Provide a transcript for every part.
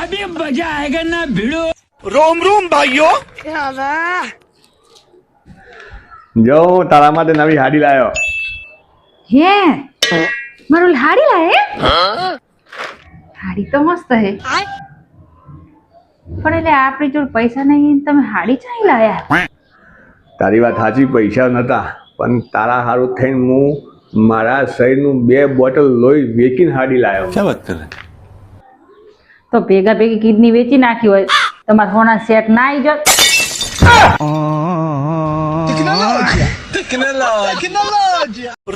अभी मजा आएगा ना भिड़ो। रोम रोम भाइयों જો તારા માટે નવી હાડી લાવ્યો. હે મારું હાડી લાવે હાડી તો મસ્ત હે પણ એટલે આપણી જોડે પૈસા નહીં તમે હાડી ચાઈ લાયા. તારી વાત સાચી, પૈસા નતા પણ તારા હારું થઈને હું મારા શરીરનું 2 બોટલ લોહી વેચીને હાડી લાવ્યો. क्या बात कर रहे हैं? તો ભેગા ભેગી કિડની વેચી નાખી હોય તમારા સોના સેટ ના આવી જાત.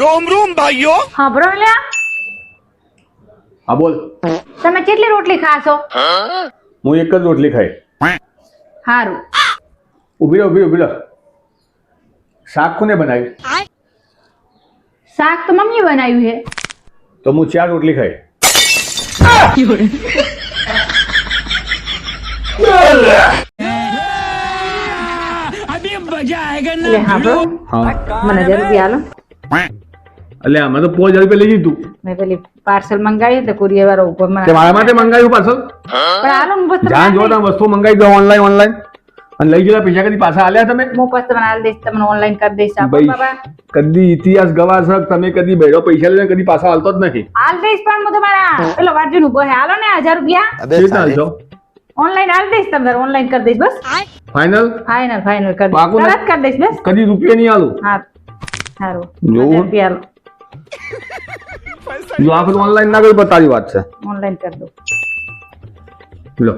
रोम रोम भाइयों હા બ્રો લ્યા હા બોલ. તમે કેટલી રોટલી ખાશો? હું એક જ રોટલી ખાઈ. હારું ઊભી રહો. શાક કોને બનાવ્યું? શાક તો મમ્મી બનાવ્યું છે. તો હું 4 રોટલી ખાઈ. अभी मजा आएगा એટલે ना હા બ્રો હા મને 1000 રૂપિયા હાલો. એટલે આમાં તો 5000 રૂપિયા લઈ લીધું. મેં પેલી પાર્સલ મંગાવી તો કુરિયર વાળો ઉપર મને તે મારા માટે મંગાવ્યું પાછળ. પણ હાલો હું બસ જ્યાં જો ત્યાં વસ્તુ મંગાવી દો ઓનલાઈન અને લઈ ગયેલા પૈસા કદી પાછા આલ્યા તમે? હું પછી તમને હાલ દઈશ તમને ઓનલાઈન કરી દઈશ. આપો ભાઈ બાબા કદી ઇતિહાસ ગવાશક તમે કદી બેડો પૈસા લઈને કદી પાછા હાલતો જ નથી. હાલ દઈશ પણ હું તમારા પેલો વાર્જુન ઉભો છે હાલો ને 1000 રૂપિયા કેવી રીતના હાલશો? ઓનલાઈન હાલ દઈશ તમને ઓનલાઈન કરી દઈશ બસ ફાઇનલ? ફાઇનલ કરી દઈશ પાકું ને? તરત કરી દઈશ બસ. કદી રૂપિયા નહીં આલું. હા સારું જોવું? 1000 રૂપિયા હાલો જો આ બધું ઓનલાઈન ના કર્યું પણ તારી વાત છે. ઓનલાઈન કરી દો. લો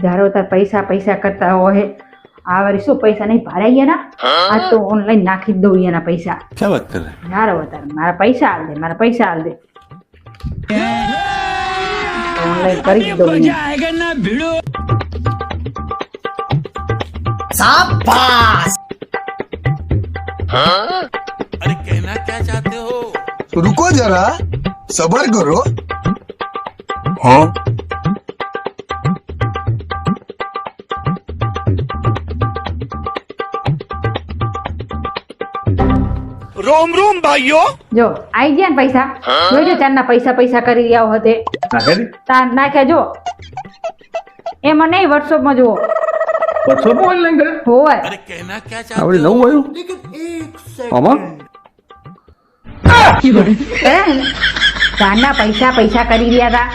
ધારો તાર પૈસા કરતા હોય આ વારી શું પૈસા નહીં ભારાઈ ગયા ના આ તો ઓનલાઈન નાખી જ દઉં એના પૈસા. क्या बात कर रहे हैं? ધારો તાર મારા પૈસા હાલ દે ઓનલાઈન કરી જ દઉં मजा आएगा ना भिड़ो। अरे कहना क्या चाहते हो? रुको जरा सबर करो. रोम रोम भाइयों જો આઈ ગયા ને પૈસા જોઈજો ચારના પૈસા કરી રહ્યા હોતે નાખે ને? તાર નાખ્યા જો એમાં નહીં વોટ્સઅપમાં જુઓ WhatsApp માં ઓનલાઈન કરે? હોય अरे कहना क्या चाहते આપણે નવું આવ્યું આમાં? ચારના પૈસા કરી રહ્યા હતા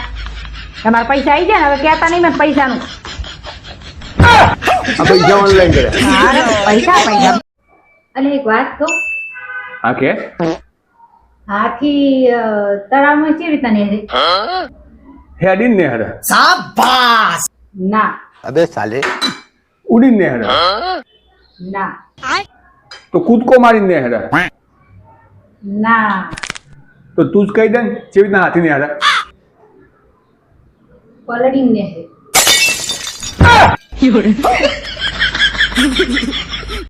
તમારા પૈસા આવી ગયા ને હવે કહેતા નહીં મેં પૈસાનું આ પૈસા ઓનલાઈન કરે? પૈસા અને એક વાત કહું હા કે? હાથી તળાવમાં કેવી રીતના નેહરે હેડીને ને હરે? ના ઉડીને ને હરે? ના તો કૂદકો મારીને ને હરે? ના તો તું જ કહી દે ને કેવી રીતના હાથી ને હરે? પલડીને નેહરે